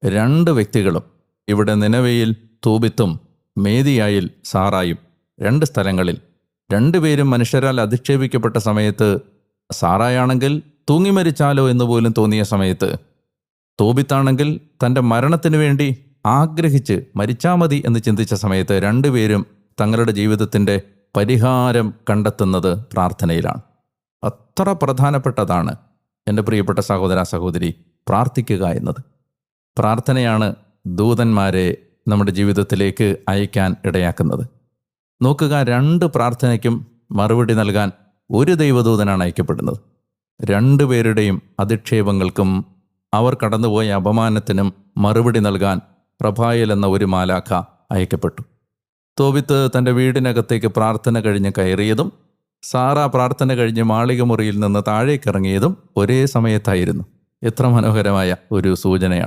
രണ്ട് വ്യക്തികളും, ഇവിടെ നിനവയിൽ തോബിത്തും മേദിയായിൽ സാറായും, രണ്ട് സ്ഥലങ്ങളിൽ രണ്ടുപേരും മനുഷ്യരാൽ അധിക്ഷേപിക്കപ്പെട്ട സമയത്ത്, സാറായാണെങ്കിൽ തൂങ്ങിമരിച്ചാലോ എന്ന് പോലും തോന്നിയ സമയത്ത്, തോബിത്താണെങ്കിൽ തൻ്റെ മരണത്തിനു വേണ്ടി ആഗ്രഹിച്ച് മരിച്ചാൽ മതി എന്ന് ചിന്തിച്ച സമയത്ത് രണ്ടുപേരും തങ്ങളുടെ ജീവിതത്തിൻ്റെ പരിഹാരം കണ്ടെത്തുന്നത് പ്രാർത്ഥനയിലാണ്. അത്ര പ്രധാനപ്പെട്ടതാണ് എൻ്റെ പ്രിയപ്പെട്ട സഹോദര സഹോദരി പ്രാർത്ഥിക്കുക എന്നത്. പ്രാർത്ഥനയാണ് ദൂതന്മാരെ നമ്മുടെ ജീവിതത്തിലേക്ക് അയക്കാൻ ഇടയാക്കുന്നത്. നോക്കുക, രണ്ട് പ്രാർത്ഥനയ്ക്കും മറുപടി നൽകാൻ ഒരു ദൈവദൂതനാണ് അയക്കപ്പെടുന്നത്. രണ്ടുപേരുടെയും അധിക്ഷേപങ്ങൾക്കും അവർ കടന്നുപോയ അപമാനത്തിനും മറുപടി നൽകാൻ റഫായേൽ എന്ന ഒരു മാലാഖ അയക്കപ്പെട്ടു. തോബിത്ത് തൻ്റെ വീടിനകത്തേക്ക് പ്രാർത്ഥന കഴിഞ്ഞ് കയറിയതും സാറ പ്രാർത്ഥന കഴിഞ്ഞ് മാളിക മുറിയിൽ നിന്ന് താഴേക്കിറങ്ങിയതും ഒരേ സമയത്തായിരുന്നു. എത്ര മനോഹരമായ ഒരു സൂചനയാണ്!